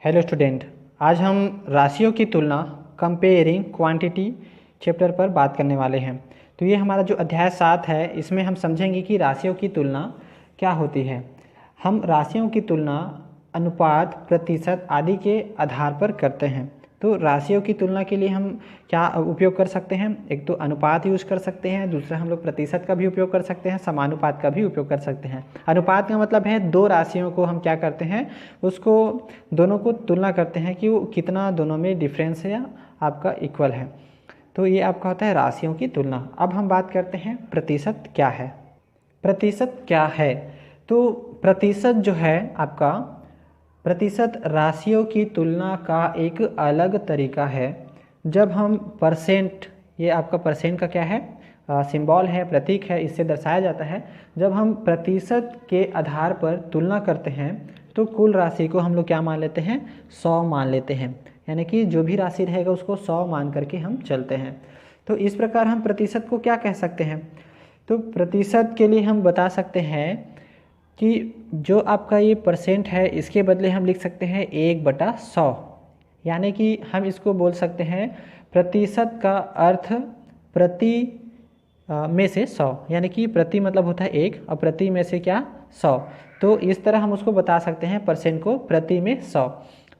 Hello student, आज हम राशियों की तुलना कंपेयरिंग क्वांटिटी चैप्टर पर बात करने वाले हैं। तो ये हमारा जो अध्याय 7 है, इसमें हम समझेंगे कि राशियों की तुलना क्या होती है। हम राशियों की तुलना अनुपात, प्रतिशत आदि के आधार पर करते हैं। तो राशियों की तुलना के लिए हम क्या उपयोग कर सकते हैं? एक तो अनुपात यूज कर सकते हैं, दूसरा हम लोग प्रतिशत का भी उपयोग कर सकते हैं, समानुपात का भी उपयोग कर सकते हैं। अनुपात का मतलब है दो राशियों को हम क्या करते हैं, उसको दोनों को तुलना करते हैं कि वो कितना दोनों में डिफरेंस है या आपका इक्वल है। तो ये आपका होता है राशियों की तुलना। अब हम बात करते हैं प्रतिशत क्या है। प्रतिशत क्या है? तो प्रतिशत जो है आपका, प्रतिशत राशियों की तुलना का एक अलग तरीका है। जब हम परसेंट, ये आपका परसेंट का क्या है, सिंबल है, प्रतीक है, इससे दर्शाया जाता है। जब हम प्रतिशत के आधार पर तुलना करते हैं तो कुल राशि को हम लोग क्या मान लेते हैं, 100 मान लेते हैं। यानी कि जो भी राशि रहेगा उसको 100 मान करके हम चलते हैं। तो इस प्रकार हम प्रतिशत को क्या कह सकते हैं? तो प्रतिशत के लिए हम बता सकते हैं कि जो आपका ये परसेंट है, इसके बदले हम लिख सकते हैं 1/100। यानी कि हम इसको बोल सकते हैं प्रतिशत का अर्थ प्रति में से 100, यानी कि प्रति मतलब होता है 1 और प्रति में से क्या, 100। तो इस तरह हम उसको बता सकते हैं परसेंट को प्रति में 100।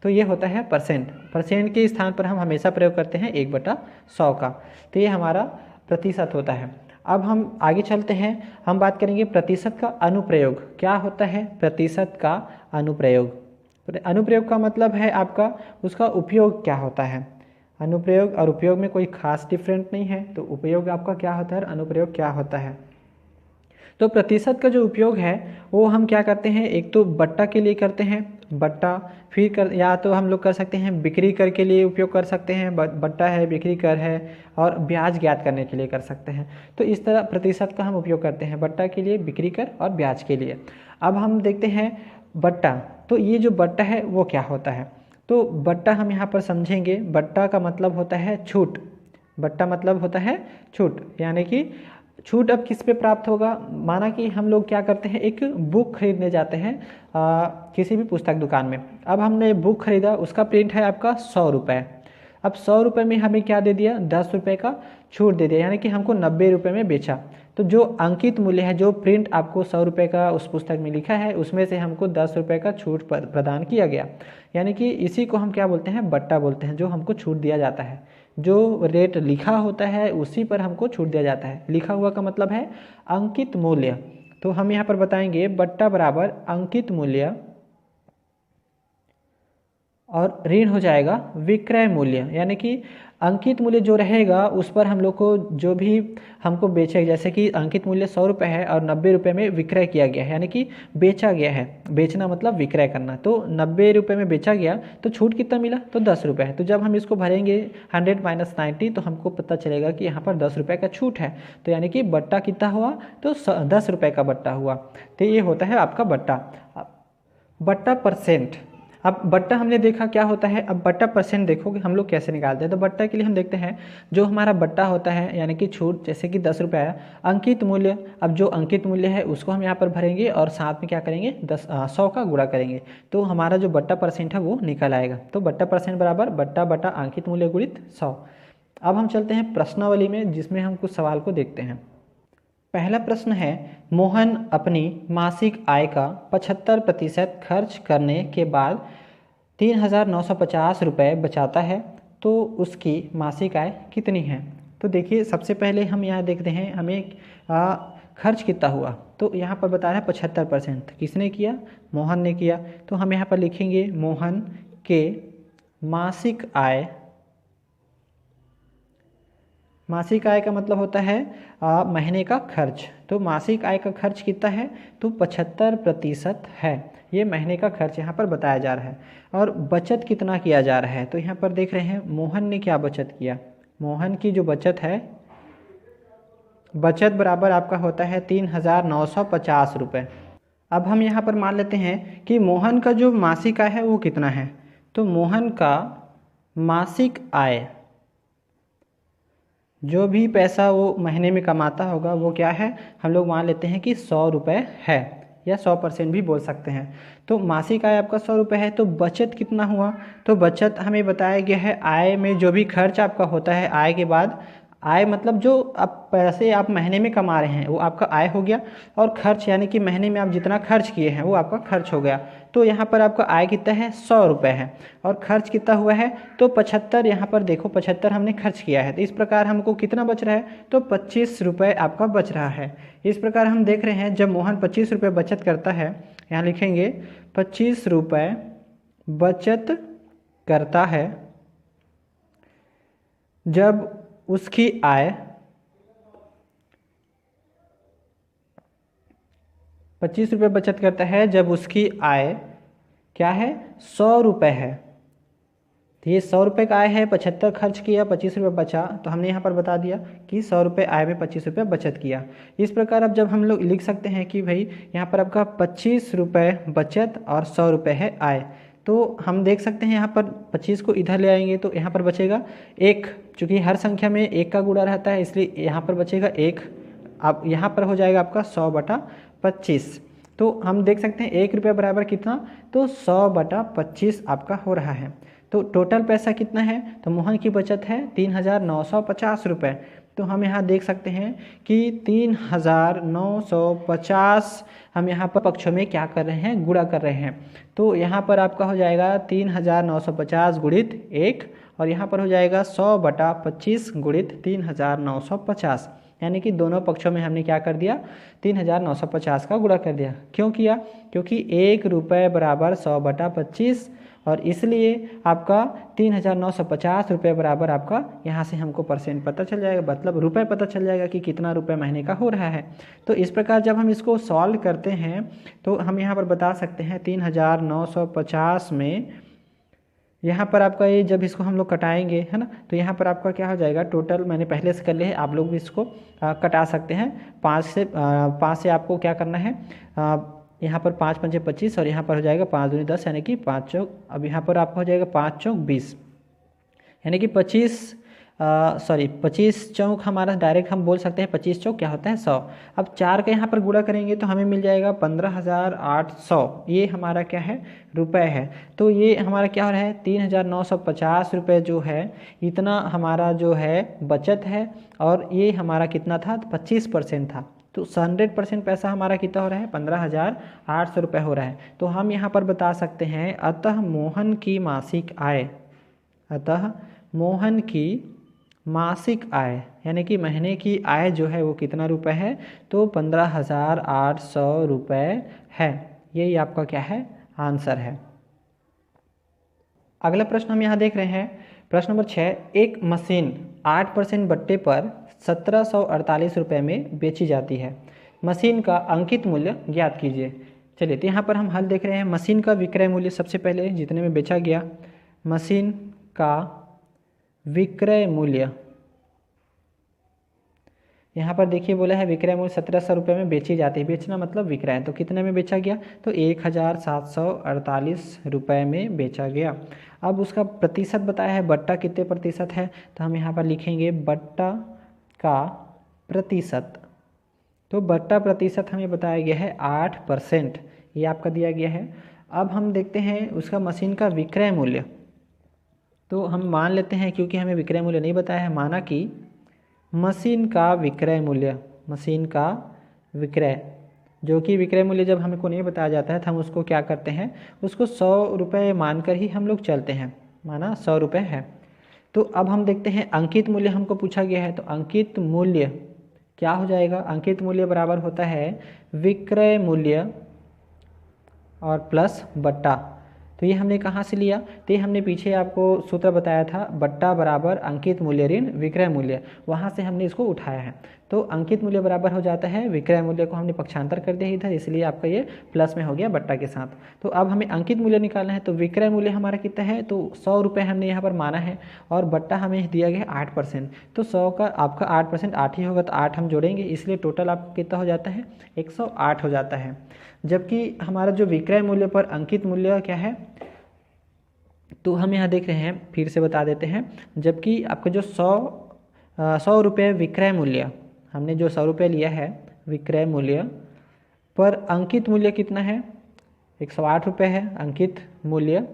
तो ये होता है परसेंट। परसेंट के स्थान पर हम हमेशा प्रयोग करते हैं 1/100 का। तो ये हमारा प्रतिशत होता है। अब हम आगे चलते हैं, हम बात करेंगे प्रतिशत का अनुप्रयोग। क्या होता है प्रतिशत का अनुप्रयोग? अनुप्रयोग का मतलब है आपका उसका उपयोग क्या होता है। अनुप्रयोग और उपयोग में कोई खास डिफरेंट नहीं है। तो उपयोग आपका क्या होता है, अनुप्रयोग क्या होता है? तो प्रतिशत का जो उपयोग है वो हम क्या करते हैं, एक तो बट्टा के लिए करते हैं, बट्टा, फिर कर, या तो हम लोग कर सकते हैं बिक्री कर के लिए उपयोग कर सकते हैं, बट्टा है, बिक्री कर है, और ब्याज ज्ञात करने के लिए कर सकते हैं। तो इस तरह प्रतिशत का हम उपयोग करते हैं बट्टा के लिए, बिक्री कर और ब्याज के लिए। अब हम देखते हैं बट्टा। तो ये जो बट्टा है वो क्या होता है? तो बट्टा हम यहाँ पर समझेंगे, बट्टा का मतलब होता है छूट। बट्टा मतलब होता है छूट, यानी कि छूट अब किस पे प्राप्त होगा? माना कि हम लोग क्या करते हैं, एक बुक खरीदने जाते हैं किसी भी पुस्तक दुकान में। अब हमने बुक खरीदा, उसका प्रिंट है आपका 100 रुपये। अब 100 रुपये में हमें क्या दे दिया, 10 रुपये का छूट दे दिया, यानी कि हमको 90 रुपये में बेचा। तो जो अंकित मूल्य है, जो प्रिंट आपको 100 रुपये का उस पुस्तक में लिखा है, उसमें से हमको 10 रुपये का छूट प्रदान किया गया। यानी कि इसी को हम क्या बोलते हैं, बट्टा बोलते हैं, जो हमको छूट दिया जाता है। जो रेट लिखा होता है उसी पर हमको छूट दिया जाता है। लिखा हुआ का मतलब है अंकित मूल्य। तो हम यहाँ पर बताएंगे बट्टा बराबर अंकित मूल्य और ऋण हो जाएगा विक्रय मूल्य। यानी कि अंकित मूल्य जो रहेगा उस पर हम लोग को जो भी हमको बेचे, जैसे कि अंकित मूल्य 100 रुपये है और 90 रुपये में विक्रय किया गया है, यानी कि बेचा गया है। बेचना मतलब विक्रय करना। तो 90 रुपये में बेचा गया तो छूट कितना मिला, तो 10 रुपये है। तो जब हम इसको भरेंगे 100 - 90 तो हमको पता चलेगा कि यहाँ पर 10 रुपये का छूट है। तो यानी कि बट्टा कितना हुआ, तो 10 रुपये का बट्टा हुआ। तो ये होता है आपका बट्टा। बट्टा परसेंट। अब बट्टा हमने देखा क्या होता है, अब बट्टा परसेंट देखोगे हम लोग कैसे निकालते हैं। तो बट्टा के लिए हम देखते हैं, जो हमारा बट्टा होता है यानी कि छूट, जैसे कि 10 रुपये है, अंकित मूल्य। अब जो अंकित मूल्य है उसको हम यहाँ पर भरेंगे और साथ में क्या करेंगे, 100 का गुणा करेंगे, तो हमारा जो बट्टा परसेंट है वो निकल आएगा। तो बट्टा परसेंट बराबर बट्टा बटा अंकित मूल्य गुणित 100। अब हम चलते हैं प्रश्नावली में, जिसमें हम कुछ सवाल को देखते हैं। पहला प्रश्न है, मोहन अपनी मासिक आय का 75% खर्च करने के बाद 3,950 रुपये बचाता है, तो उसकी मासिक आय कितनी है? तो देखिए, सबसे पहले हम यहाँ देखते हैं हमें खर्च कितना हुआ। तो यहाँ पर बता रहा है 75%। किसने किया? मोहन ने किया। तो हम यहाँ पर लिखेंगे मोहन के मासिक आय। मासिक आय का मतलब होता है महीने का खर्च। तो मासिक आय का खर्च कितना है, तो 75% है। ये महीने का खर्च यहाँ पर बताया जा रहा है। और बचत कितना किया जा रहा है, तो यहाँ पर देख रहे हैं मोहन ने क्या बचत किया। मोहन की जो बचत है, बचत बराबर आपका होता है 3,950 रुपये। अब हम यहाँ पर मान लेते हैं कि मोहन का जो मासिक आय है वो कितना है। तो मोहन का मासिक आय, जो भी पैसा वो महीने में कमाता होगा वो क्या है, हम लोग मान लेते हैं कि 100 रुपये है। या 100% भी बोल सकते हैं। तो मासिक आय आपका 100 रुपये है, तो बचत कितना हुआ? तो बचत हमें बताया गया है आय में जो भी खर्च आपका होता है, आय के बाद आय मतलब जो आप पैसे आप महीने में कमा रहे हैं वो आपका आय हो गया, और खर्च यानी कि महीने में आप जितना खर्च किए हैं वो आपका खर्च हो गया। तो यहाँ पर आपका आय कितना है? 100 रुपये है, और खर्च कितना हुआ है? तो 75। यहाँ पर देखो 75 हमने खर्च किया है, तो इस प्रकार हमको कितना बच रहा है? तो 25 रुपये आपका बच रहा है। इस प्रकार हम देख रहे हैं जब मोहन 25 रुपये बचत करता है, यहाँ लिखेंगे 25 रुपये बचत करता है जब उसकी आय 25 रुपये बचत करता है जब उसकी आय क्या है? 100 रुपये है। तो ये 100 रुपये का आय है, 75 खर्च किया, 25 रुपये बचा, तो हमने यहाँ पर बता दिया कि 100 रुपये आय में 25 रुपये बचत किया। इस प्रकार अब जब हम लोग लिख सकते हैं कि भाई यहाँ पर आपका 25 रुपये बचत और 100 रुपये है आय, तो हम देख सकते हैं यहाँ पर 25 को इधर ले आएंगे तो यहाँ पर बचेगा 1, चूँकि हर संख्या में 1 का गुणा रहता है इसलिए यहाँ पर बचेगा 1। अब यहाँ पर हो जाएगा आपका 100/25। तो हम देख सकते हैं 1 रुपये बराबर कितना? तो 100/25 आपका हो रहा है। तो टोटल पैसा कितना है? तो मोहन की बचत है 3,950 रुपये। तो हम यहाँ देख सकते हैं कि 3,950 हम यहाँ पर पक्षों में क्या कर रहे हैं? गुणा कर रहे हैं। तो यहाँ पर आपका हो जाएगा 3,950 गुणित 1, और यहाँ पर हो जाएगा 100/25 गुणित 3,950, यानी कि दोनों पक्षों में हमने क्या कर दिया? 3,950 का गुणा कर दिया। क्यों किया? क्योंकि 1 रुपये बराबर 100/25, और इसलिए आपका 3,950 रुपये बराबर आपका यहाँ से हमको परसेंट पता चल जाएगा, मतलब रुपए पता चल जाएगा कि कितना रुपए महीने का हो रहा है। तो इस प्रकार जब हम इसको सॉल्व करते हैं तो हम यहाँ पर बता सकते हैं 3,950 में यहाँ पर आपका ये जब इसको हम लोग कटाएंगे है ना, तो यहाँ पर आपका क्या हो जाएगा? टोटल मैंने पहले से कर लिया है, आप लोग भी इसको कटा सकते हैं। 5 से आपको क्या करना है? यहाँ पर 5 पंजे 25, और यहाँ पर हो जाएगा 5 दूनी 10, यानी कि 5 चौक, अब यहाँ पर आपका हो जाएगा 5 चौक 20, यानी कि 25 चौक हमारा डायरेक्ट हम बोल सकते हैं 25 चौक क्या होता है? 100। अब 4 का यहाँ पर गुणा करेंगे तो हमें मिल जाएगा 15,800, ये हमारा क्या है? रुपए है। तो ये हमारा क्या हो रहा है? 3,950 रुपये जो है, इतना हमारा जो है बचत है, और ये हमारा कितना था? 25% था। तो 100% पैसा हमारा कितना हो रहा है? 15,800 रुपये हो रहा है। तो हम यहाँ पर बता सकते हैं अतः मोहन की मासिक आय, अतः मोहन की मासिक आय यानी कि महीने की आय जो है वो कितना रुपए है? तो 15,800 रुपये है। यही आपका क्या है? आंसर है। अगला प्रश्न हम यहाँ देख रहे हैं, प्रश्न नंबर 6। एक मशीन 8% बट्टे पर 1748 रुपये में बेची जाती है, मशीन का अंकित मूल्य ज्ञात कीजिए। चलिए, तो यहाँ पर हम हल देख रहे हैं। मशीन का विक्रय मूल्य सबसे पहले जितने में बेचा गया, मशीन का विक्रय मूल्य, यहाँ पर देखिए बोला है विक्रय मूल्य 1700 रुपये में बेची जाती है। बेचना मतलब विक्रय, तो कितने में बेचा गया? तो 1,748 रुपये में बेचा गया। अब उसका प्रतिशत बताया है, बट्टा कितने प्रतिशत है, तो हम यहाँ पर लिखेंगे बट्टा का प्रतिशत। तो बट्टा प्रतिशत हमें बताया गया है 8%, ये आपका दिया गया है। अब हम देखते हैं उसका मशीन का विक्रय मूल्य। तो हम मान लेते हैं, क्योंकि हमें विक्रय मूल्य नहीं बताया है, माना कि मशीन का विक्रय मूल्य, मशीन का विक्रय, जो कि विक्रय मूल्य जब हमको नहीं बताया जाता है तो हम उसको क्या करते हैं, उसको 100 रुपये मानकर ही हम लोग चलते हैं, माना 100 रुपये है। तो अब हम देखते हैं अंकित मूल्य हमको पूछा गया है, तो अंकित मूल्य क्या हो जाएगा? अंकित मूल्य बराबर होता है विक्रय मूल्य और प्लस बट्टा। तो ये हमने कहाँ से लिया? तो ये हमने पीछे आपको सूत्र बताया था, बट्टा बराबर अंकित मूल्य ऋण विक्रय मूल्य, वहाँ से हमने इसको उठाया है। तो अंकित मूल्य बराबर हो जाता है विक्रय मूल्य को हमने पक्षांतर कर दिया इधर, इसलिए आपका ये प्लस में हो गया बट्टा के साथ। तो अब हमें अंकित मूल्य निकालना है, तो विक्रय मूल्य हमारा कितना है? तो 100 रुपये हमने यहाँ पर माना है, और बट्टा हमें दिया गया 8%। तो 100 का आपका 8% 8 ही होगा, तो 8 हम जोड़ेंगे, इसलिए टोटल आपका कितना हो जाता है? 108 हो जाता है। जबकि हमारा जो विक्रय मूल्य पर अंकित मूल्य क्या है, तो हम यहाँ देख रहे हैं, फिर से बता देते हैं। जबकि आपका जो 100 रुपये विक्रय मूल्य, हमने जो 100 रुपये लिया है विक्रय मूल्य पर अंकित मूल्य कितना है, 108 रुपये है। अंकित मूल्य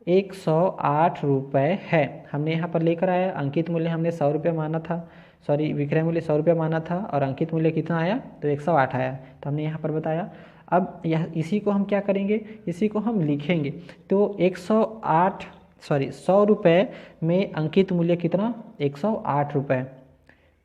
108 रुपये है। हमने यहाँ पर लेकर आया, अंकित मूल्य हमने 100 रुपये माना था, सॉरी विक्रय मूल्य 100 रुपये माना था और अंकित मूल्य कितना आया, तो 108 आया। तो हमने यहाँ पर बताया। अब यह इसी को हम क्या करेंगे, इसी को हम लिखेंगे। तो 100 रुपये में अंकित मूल्य कितना, 108 रुपये।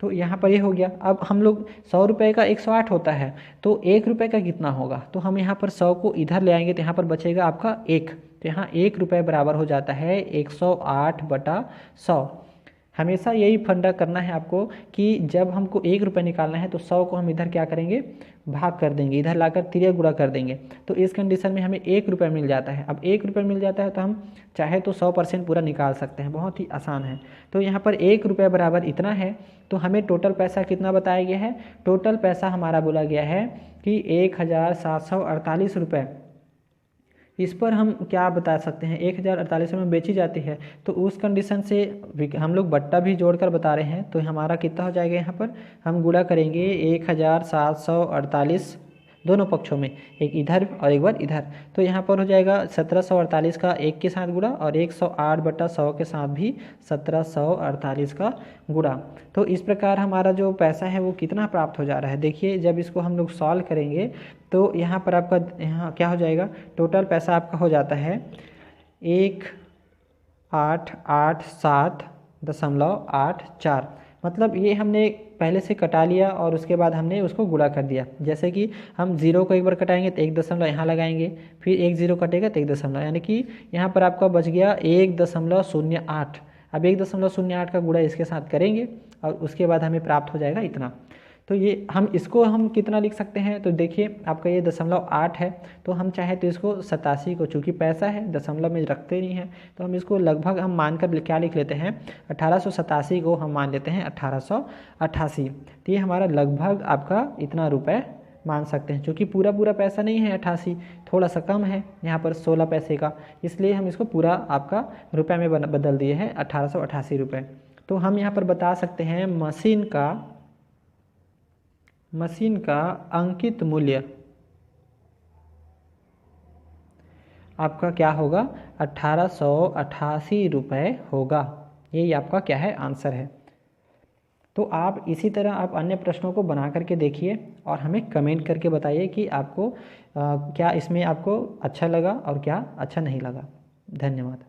तो यहाँ पर ये हो गया। अब हम लोग 100 रुपये का 108 होता है, तो 1 रुपये का कितना होगा, तो हम यहाँ पर 100 को इधर ले आएंगे तो यहाँ पर बचेगा आपका 1। तो यहाँ 1 रुपये बराबर हो जाता है 108/100। हमेशा यही फंडा करना है आपको कि जब हमको 1 रुपये निकालना है तो 100 को हम इधर क्या करेंगे, भाग कर देंगे, इधर लाकर तिर्यक गुणा कर देंगे। तो इस कंडीशन में हमें 1 रुपये मिल जाता है। अब 1 रुपये मिल जाता है तो हम चाहे तो 100% पूरा निकाल सकते हैं, बहुत ही आसान है। तो यहाँ पर 1 रुपये बराबर इतना है। तो हमें टोटल पैसा कितना बताया गया है, टोटल पैसा हमारा बोला गया है कि 1748 रुपये। इस पर हम क्या बता सकते हैं, 1048 रुपये में बेची जाती है, तो उस कंडीशन से हम लोग बट्टा भी जोड़कर बता रहे हैं। तो हमारा कितना हो जाएगा, यहाँ पर हम गुणा करेंगे 1748 दोनों पक्षों में, एक इधर और एक बार इधर। तो यहाँ पर हो जाएगा 1748 का 1 के साथ गुणा और 108/100 के साथ भी 1748 का गुणा। तो इस प्रकार हमारा जो पैसा है वो कितना प्राप्त हो जा रहा है। देखिए जब इसको हम लोग सॉल्व करेंगे तो यहाँ पर आपका यहाँ क्या हो जाएगा, टोटल पैसा आपका हो जाता है 1887.84। मतलब ये हमने पहले से कटा लिया और उसके बाद हमने उसको गुणा कर दिया। जैसे कि हम 0 को एक बार कटाएंगे तो 1 दशमलव यहाँ लगाएंगे, फिर 1 0 कटेगा तो 1 दशमलव, यानी कि यहाँ पर आपका बच गया 1.08। अब 1.08 का गुणा इसके साथ करेंगे और उसके बाद हमें प्राप्त हो जाएगा इतना। तो ये इसको हम कितना लिख सकते हैं, तो देखिए आपका ये 0.8 है। तो हम चाहे तो इसको 87 को, चूँकि पैसा है दशमलव में रखते नहीं हैं, तो हम इसको लगभग हम मानकर क्या लिख लेते हैं, 1887 को हम मान लेते हैं 1888। तो ये हमारा लगभग आपका इतना रुपए मान सकते हैं। क्योंकि पूरा पैसा नहीं है 88, थोड़ा सा कम है यहाँ पर 16 पैसे का, इसलिए हम इसको पूरा आपका रुपये में बदल दिए हैं 1888 रुपये। तो हम यहाँ पर बता सकते हैं मशीन का अंकित मूल्य आपका क्या होगा, 1888 रुपये होगा। यही आपका क्या है, आंसर है। तो आप इसी तरह आप अन्य प्रश्नों को बना करके देखिए और हमें कमेंट करके बताइए कि आपको क्या इसमें आपको अच्छा लगा और क्या अच्छा नहीं लगा। धन्यवाद।